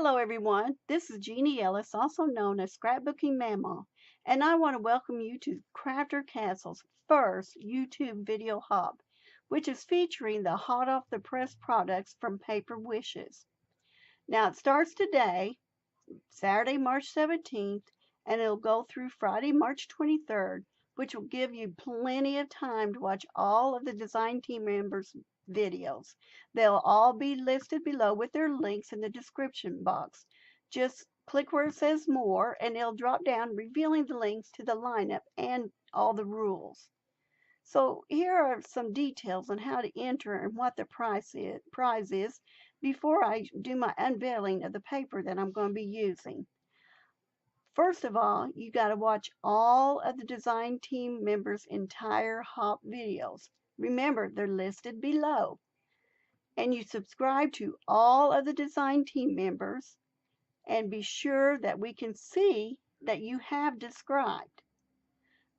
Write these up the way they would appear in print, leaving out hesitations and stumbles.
Hello, everyone. This is Jeannie Ellis, also known as Scrapbooking Mama, and I want to welcome you to Crafter Castle's first YouTube video hop, which is featuring the hot off the press products from Paper Wishes. Now, it starts today, Saturday, March 17th, and it'll go through Friday, March 23rd, which will give you plenty of time to watch all of the design team members' videos. They'll all be listed below with their links in the description box. Just click where it says more, and it'll drop down, revealing the links to the lineup and all the rules. So here are some details on how to enter and what the prize is before I do my unveiling of the paper that I'm going to be using. First of all, you got to watch all of the design team members' entire hop videos. Remember, they're listed below. And you subscribe to all of the design team members and be sure that we can see that you have subscribed.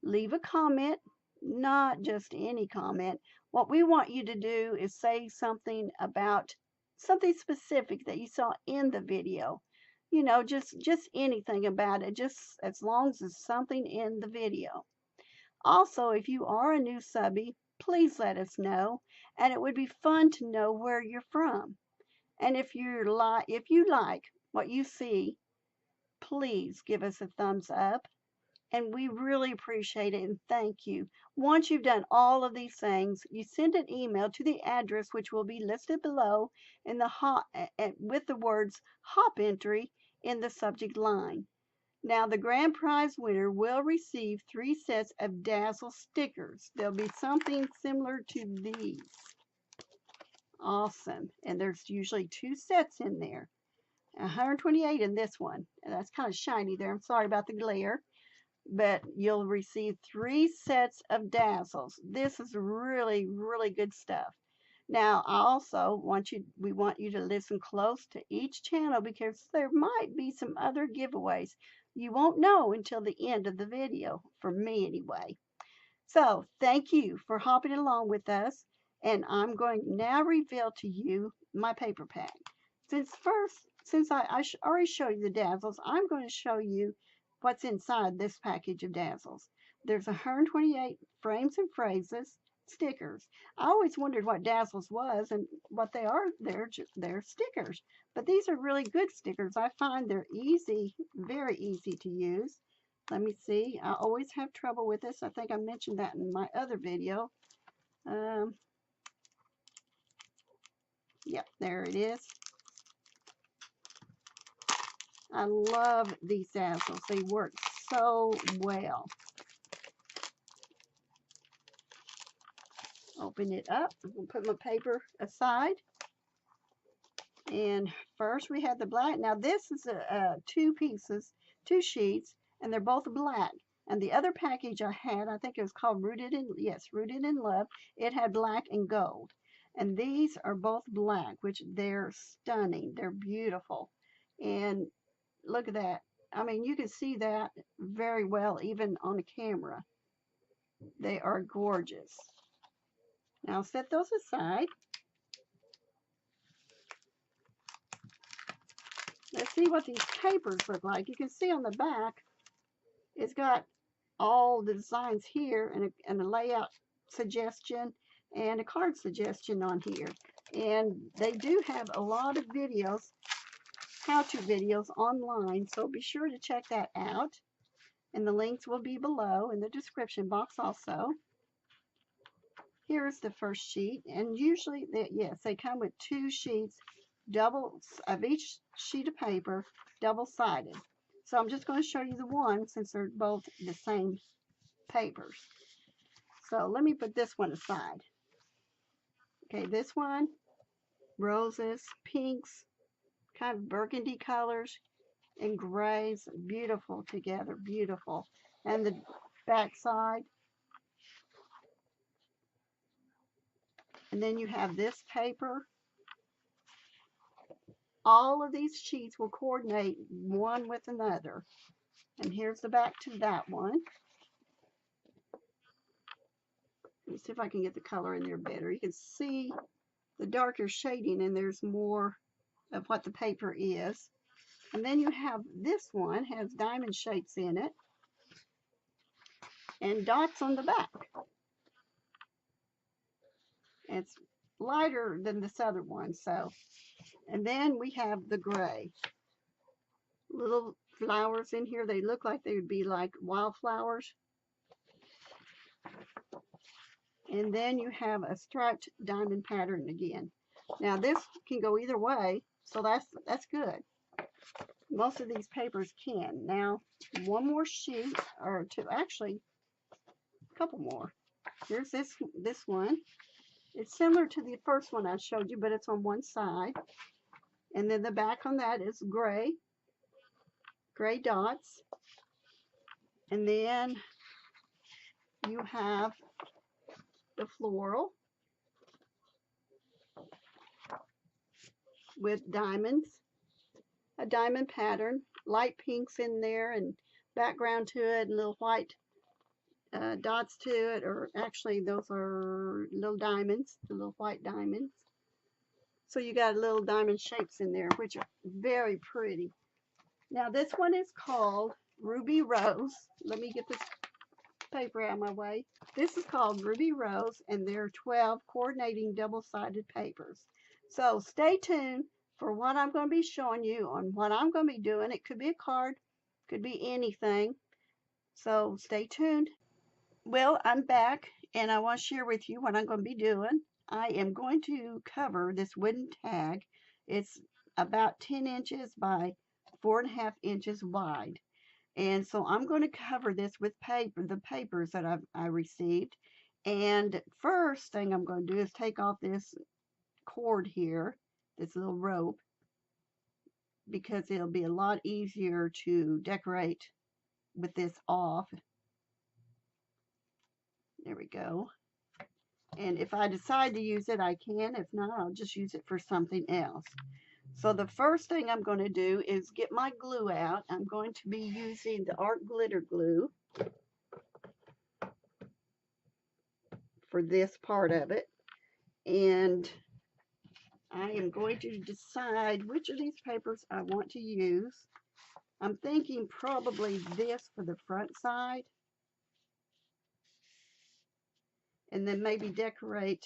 Leave a comment, not just any comment. What we want you to do is say something about something specific that you saw in the video. You know, just anything about it, just as long as it's something in the video. Also, if you are a new subbie, please let us know, and it would be fun to know where you're from. And if you like what you see, please give us a thumbs up, and we really appreciate it and thank you. Once you've done all of these things, you send an email to the address which will be listed below in the with the words hop entry in the subject line. Now, the grand prize winner will receive 3 sets of Dazzle stickers. There'll be something similar to these. Awesome. And there's usually 2 sets in there. 128 in this one. And that's kind of shiny there. I'm sorry about the glare. But you'll receive 3 sets of Dazzles. This is really, really good stuff. Now, we want you to listen close to each channel because there might be some other giveaways. You won't know until the end of the video, for me anyway. So, thank you for hopping along with us, and I'm going to now reveal to you my paper pack. Since I already showed you the Dazzles, I'm going to show you what's inside this package of Dazzles. There's 128 frames and phrases, stickers. I always wondered what Dazzles was and what they are. They're stickers. But these are really good stickers. I find they're easy, very easy to use. Let me see. I always have trouble with this. I think I mentioned that in my other video. Yep, there it is. I love these Dazzles. They work so well. Open it up. I'm going to put my paper aside. And first we have the black. Now this is 2 pieces, 2 sheets, and they're both black. And the other package I had, I think it was called Rooted in Love. It had black and gold. And these are both black, which they're stunning. They're beautiful. And look at that. I mean, you can see that very well even on a camera. They are gorgeous. Now set those aside. Let's see what these papers look like. You can see on the back, it's got all the designs here and a layout suggestion and a card suggestion on here. And they do have a lot of videos, how-to videos online, so be sure to check that out. And the links will be below in the description box also. Here's the first sheet, and usually, they come with 2 sheets, double of each sheet of paper, double-sided. So I'm just going to show you the one since they're both the same papers. So let me put this one aside. Okay, this one, roses, pinks, kind of burgundy colors, and grays, beautiful together, beautiful. And the back side. And then you have this paper. All of these sheets will coordinate one with another. And here's the back to that one. Let me see if I can get the color in there better. You can see the darker shading, and there's more of what the paper is. And then you have this one, has diamond shapes in it, and dots on the back. It's lighter than this other one, so. And then we have the gray. Little flowers in here. They look like they would be like wildflowers. And then you have a striped diamond pattern again. Now this can go either way, so that's good. Most of these papers can. Now one more sheet, or two, actually a couple more. Here's this one. It's similar to the first one I showed you, but it's on one side. And then the back on that is gray dots. And then you have the floral with diamonds, a diamond pattern, light pinks in there and background to it, and little white dots to it, or actually those are little diamonds, the little white diamonds. So you got little diamond shapes in there, which are very pretty. Now this one is called Ruby Rose. Let me get this paper out of my way. This is called Ruby Rose, and there are 12 coordinating double-sided papers. So stay tuned for what I'm going to be showing you on what I'm going to be doing. It could be a card, could be anything. So stay tuned. Well, I'm back, and I want to share with you what I'm going to be doing. I am going to cover this wooden tag. It's about 10 inches by 4.5 inches wide. And so I'm going to cover this with paper, the papers that I received. And first thing I'm going to do is take off this cord here, this little rope, because it'll be a lot easier to decorate with this off. There we go. And if I decide to use it, I can. If not, I'll just use it for something else. So the first thing I'm going to do is get my glue out. I'm going to be using the Art Glitter Glue for this part of it. And I am going to decide which of these papers I want to use. I'm thinking probably this for the front side. And then maybe decorate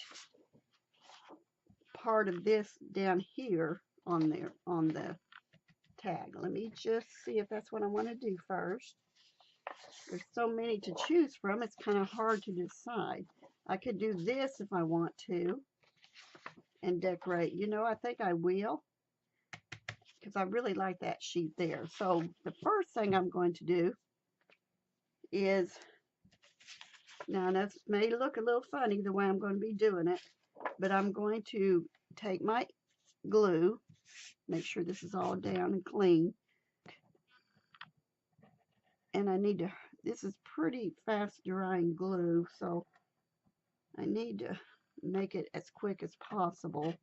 part of this down here on the tag. Let me just see if that's what I want to do first. There's so many to choose from, it's kind of hard to decide. I could do this if I want to and decorate. You know, I think I will, because I really like that sheet there. So the first thing I'm going to do is, now that may look a little funny the way I'm going to be doing it, but I'm going to take my glue, make sure this is all down and clean. And I need to, this is pretty fast drying glue, so I need to make it as quick as possible.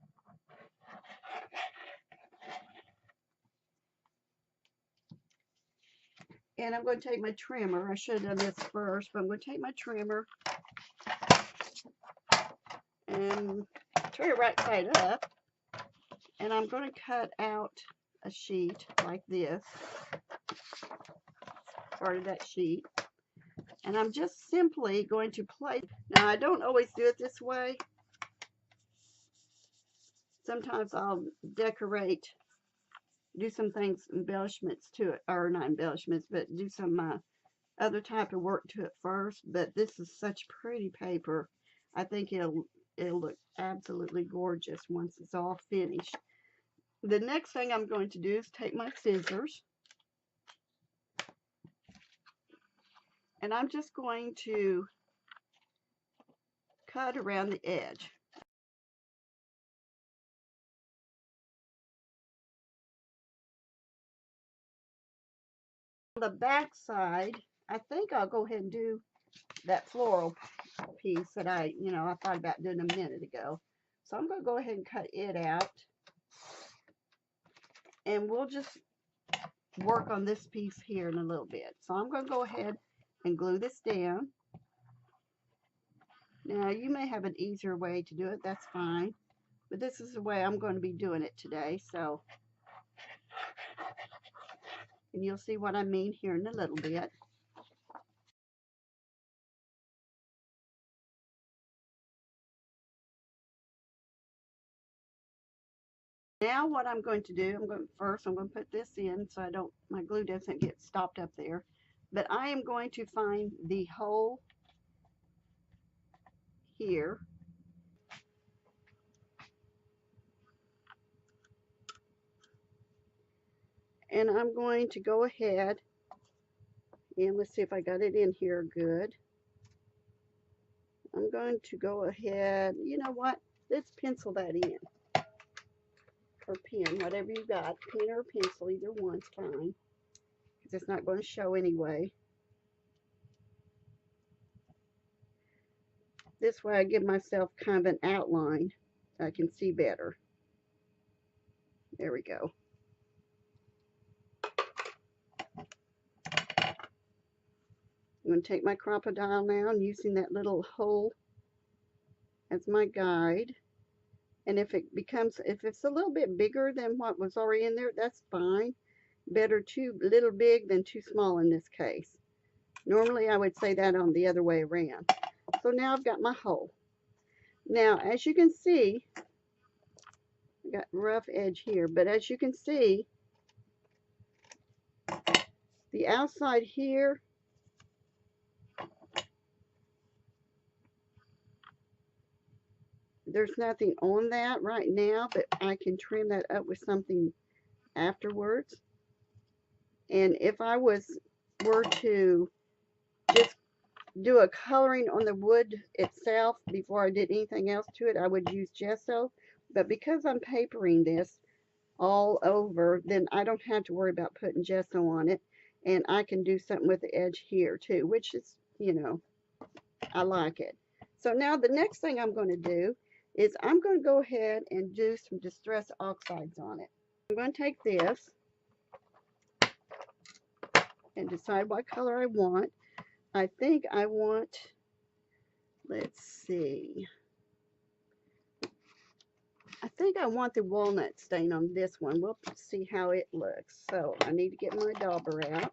And I'm going to take my trimmer. I should have done this first, but I'm going to take my trimmer and turn it right side up. And I'm going to cut out a sheet like this, part of that sheet. And I'm just simply going to place. Now, I don't always do it this way. Sometimes I'll decorate, do some things, embellishments to it, or not embellishments, but do some other type of work to it first. But this is such pretty paper. I think it'll look absolutely gorgeous once it's all finished. The next thing I'm going to do is take my scissors, and I'm just going to cut around the edge. On the back side, I think I'll go ahead and do that floral piece that I thought about doing a minute ago. So I'm going to go ahead and cut it out. And we'll just work on this piece here in a little bit. So I'm going to go ahead and glue this down. Now, you may have an easier way to do it. That's fine. But this is the way I'm going to be doing it today. So And you'll see what I mean here in a little bit. Now what I'm going to do, I'm going to put this in so my glue doesn't get stopped up there. But I am going to find the hole here. And I'm going to go ahead and let's see if I got it in here good. I'm going to go ahead, you know what? Let's pencil that in. Or pen, whatever you got, pen or pencil, either one's fine. Because it's not going to show anyway. This way I give myself kind of an outline so I can see better. There we go. I'm going to take my crocodile now and using that little hole as my guide. And if it's a little bit bigger than what was already in there, that's fine. Better too little big than too small in this case. Normally I would say that on the other way around. So now I've got my hole. Now, as you can see, I got rough edge here, but as you can see, the outside here, there's nothing on that right now, but I can trim that up with something afterwards. And if I were to just do a coloring on the wood itself before I did anything else to it, I would use gesso. But because I'm papering this all over, then I don't have to worry about putting gesso on it. And I can do something with the edge here too, which is, you know, I like it. So now the next thing I'm going to do is I'm going to go ahead and do some distress oxides on it. I'm going to take this and decide what color I want. I think I want, let's see, I think I want the walnut stain on this one. We'll see how it looks. So I need to get my dauber out.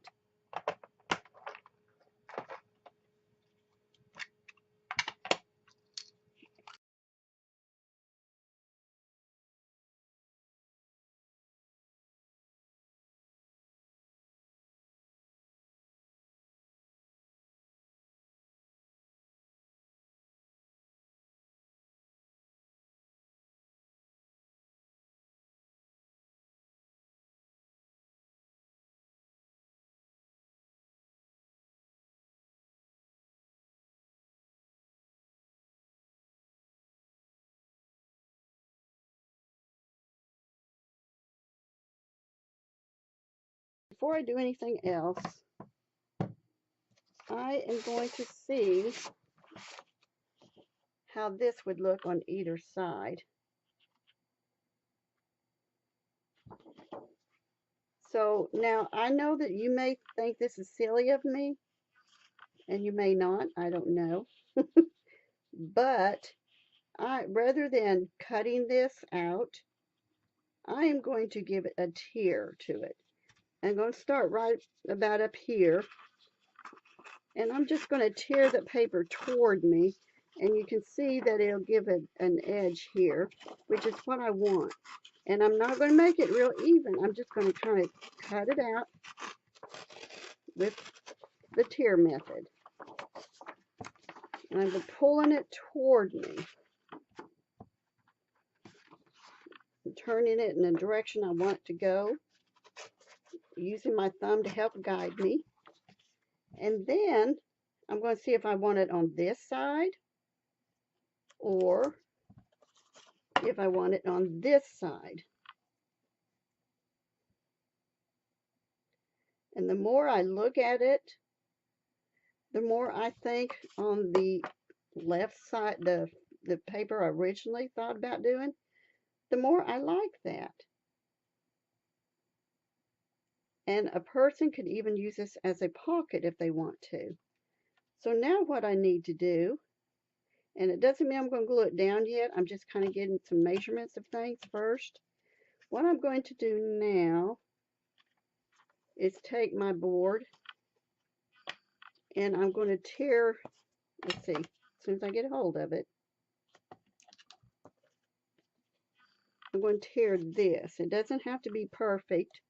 Before I do anything else, I am going to see how this would look on either side. So now I know that you may think this is silly of me, and you may not, I don't know. But rather than cutting this out, I am going to give it a tear to it. I'm going to start right about up here, and I'm just going to tear the paper toward me, and you can see that it'll give it an edge here, which is what I want. And I'm not going to make it real even. I'm just going to kind of cut it out with the tear method. And I'm pulling it toward me, and turning it in the direction I want it to go, using my thumb to help guide me. And then I'm going to see if I want it on this side or if I want it on this side. And the more I look at it, the more I think on the left side, the paper I originally thought about doing, the more I like that. And a person could even use this as a pocket if they want to. So now what I need to do, and it doesn't mean I'm going to glue it down yet, I'm just kind of getting some measurements of things first. What I'm going to do now is take my board and I'm going to tear, let's see, as soon as I get a hold of it, I'm going to tear this. It doesn't have to be perfect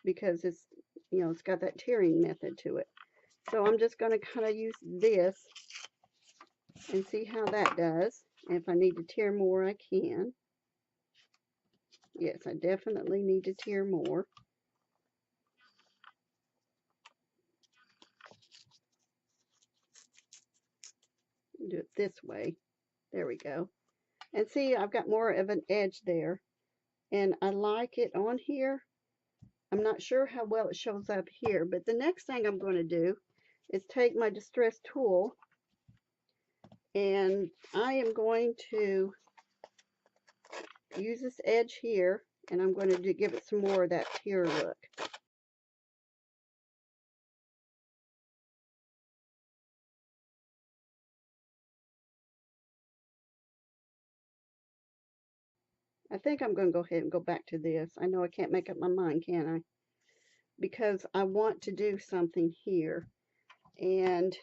because it's, you know, it's got that tearing method to it. So I'm just going to kind of use this and see how that does. And if I need to tear more, I can. Yes, I definitely need to tear more. Do it this way. There we go. And see, I've got more of an edge there. And I like it on here. I'm not sure how well it shows up here, but the next thing I'm going to do is take my distress tool, and I am going to use this edge here, and I'm going to give it some more of that tear look. I think I'm going to go ahead and go back to this. I know I can't make up my mind, can I? Because I want to do something here. And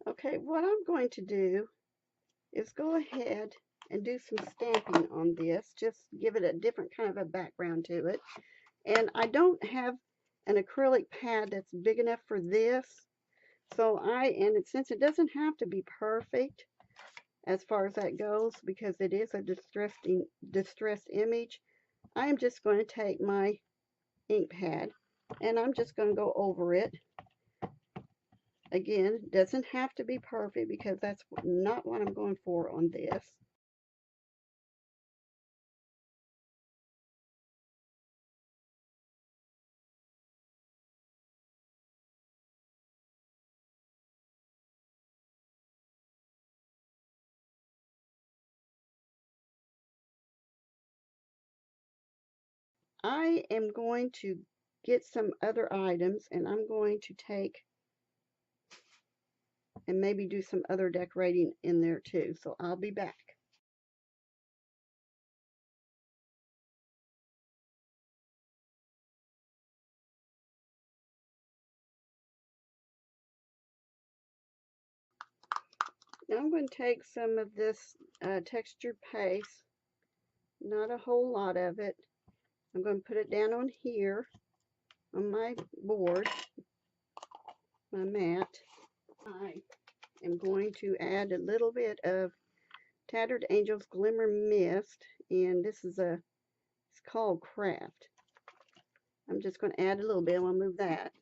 okay, what I'm going to do is go ahead and do some stamping on this. Just give it a different kind of a background to it. And I don't have an acrylic pad that's big enough for this. So since it doesn't have to be perfect as far as that goes, because it is a distressed image, I'm just going to take my ink pad and I'm just going to go over it. Again, it doesn't have to be perfect because that's not what I'm going for on this. I am going to get some other items and I'm going to take and maybe do some other decorating in there too. So I'll be back. Now I'm going to take some of this textured paste, not a whole lot of it. I'm going to put it down on here on my board, my mat. I am going to add a little bit of Tattered Angels Glimmer Mist, and this is it's called Craft. I'm just going to add a little bit. I'm going to move that.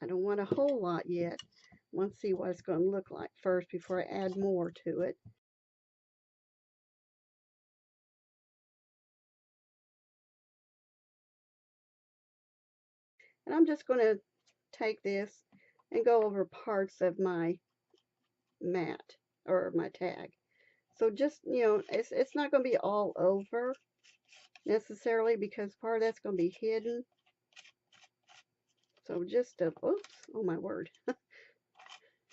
I don't want a whole lot yet. I want to see what it's going to look like first before I add more to it. And I'm just going to take this and go over parts of my mat or my tag. So just, you know, it's not going to be all over necessarily because part of that's going to be hidden. So just oops, oh my word.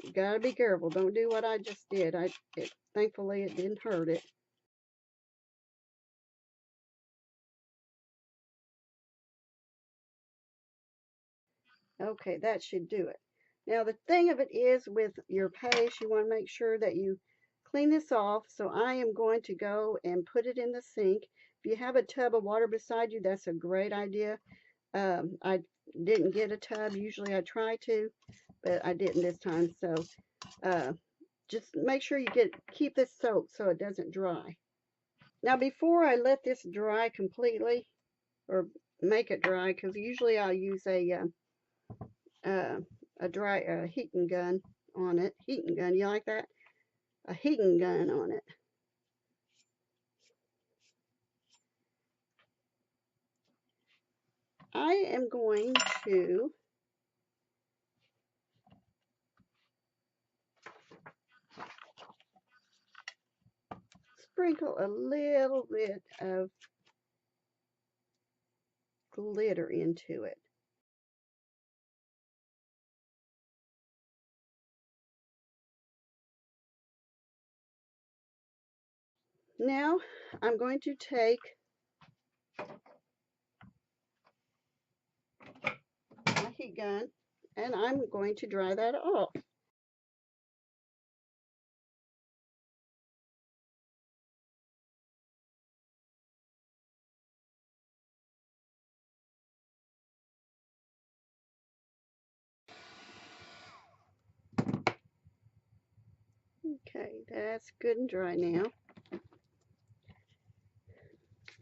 You gotta be careful. Don't do what I just did. Thankfully it didn't hurt it. Okay, that should do it. Now the thing of it is with your paste, you want to make sure that you clean this off. So I am going to go and put it in the sink. If you have a tub of water beside you, that's a great idea. I didn't get a tub. Usually I try to, but I didn't this time. So just make sure you keep this soaked so it doesn't dry. Now before I let this dry completely, or make it dry, because usually I'll use a dry heating gun on it. Heating gun, you like that? A heating gun on it. I am going to sprinkle a little bit of glitter into it. Now I'm going to take my heat gun and I'm going to dry that off. Okay, that's good and dry now.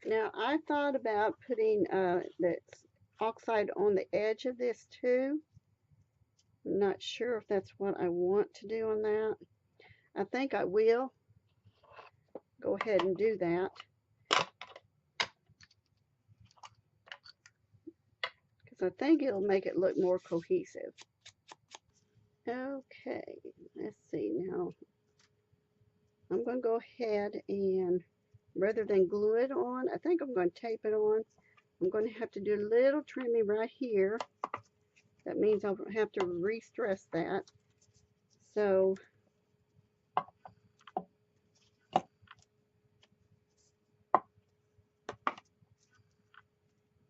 Now I thought about putting that oxide on the edge of this too. I'm not sure if that's what I want to do on that. I think I will go ahead and do that because I think it'll make it look more cohesive. Okay, let's see now. I'm going to go ahead and rather than glue it on, I think I'm going to tape it on. I'm going to have to do a little trimming right here. That means I'll have to re-stress that. So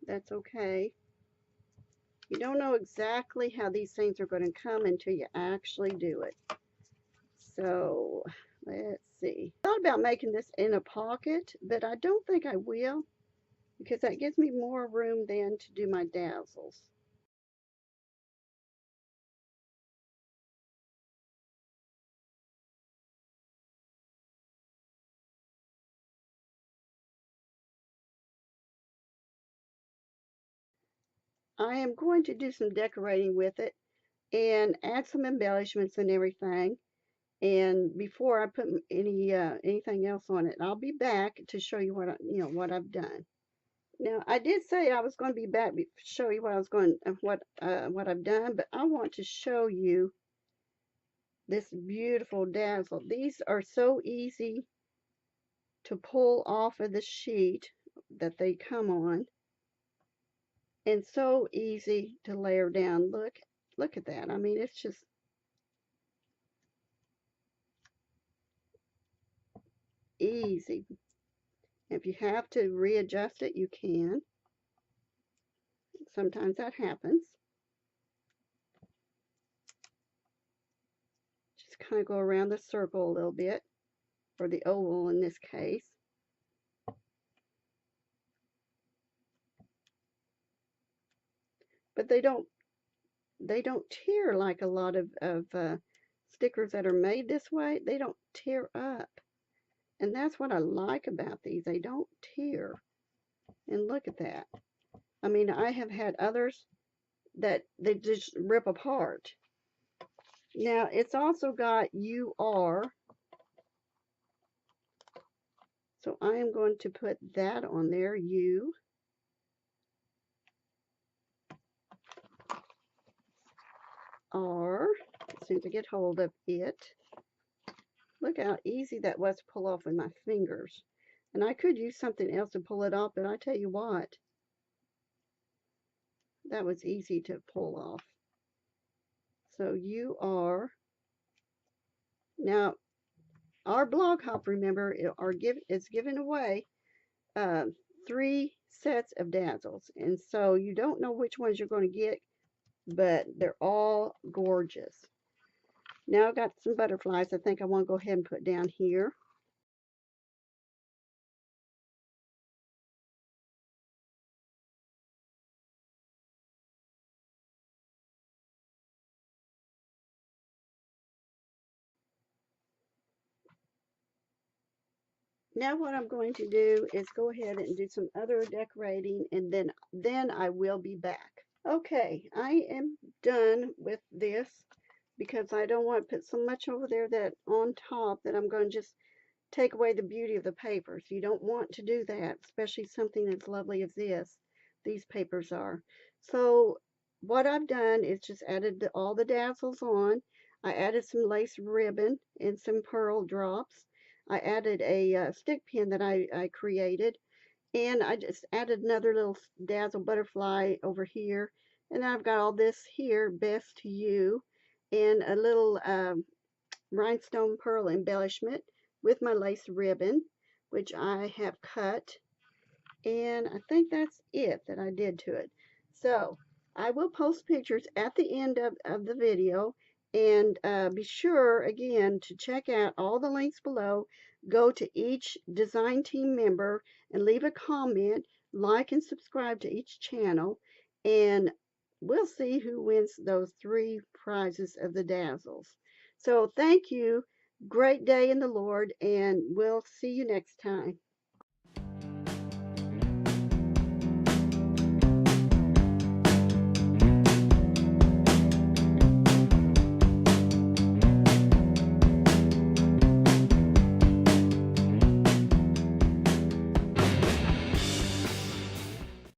that's okay. You don't know exactly how these things are going to come until you actually do it. So let's see. I thought about making this in a pocket, but I don't think I will because that gives me more room then to do my dazzles. I am going to do some decorating with it and add some embellishments and everything. And before I put anything else on it, I'll be back to show you what I've done. Now I did say I was going to be back to show you what I've done, but I want to show you this beautiful dazzle. These are so easy to pull off of the sheet that they come on, and so easy to layer down. Look at that. I mean, it's just easy. If you have to readjust it, you can. Sometimes that happens. Just kind of go around the circle a little bit, or the oval in this case. But they don't tear like a lot of stickers that are made this way. They don't tear up. And that's what I like about these. They don't tear. And look at that. I mean, I have had others that they just rip apart. Now, it's also got UR. So I am going to put that on there, U. R, as soon as I get hold of it. Look how easy that was to pull off with my fingers. And I could use something else to pull it off, but I tell you what, that was easy to pull off. So you are, now our blog hop, remember, is giving away 3 sets of dazzles. And so you don't know which ones you're going to get, but they're all gorgeous. Now I've got some butterflies I think I want to go ahead and put down here. Now what I'm going to do is go ahead and do some other decorating, and then I will be back. Okay, I am done with this because I don't want to put so much over there that on top that I'm going to just take away the beauty of the papers. You don't want to do that, especially something as lovely as this. These papers are. So what I've done is just added all the dazzles on. I added some lace ribbon and some pearl drops. I added a stick pin that I created, and I just added another little dazzle butterfly over here. And then I've got all this here, best to you, and a little rhinestone pearl embellishment with my lace ribbon, which I have cut. And I think that's it that I did to it. So I will post pictures at the end of the video, and be sure again to check out all the links below. Go to each design team member and leave a comment, like and subscribe to each channel, and we'll see who wins those 3 prizes of the Dazzles. So thank you. Great day in the Lord, and we'll see you next time.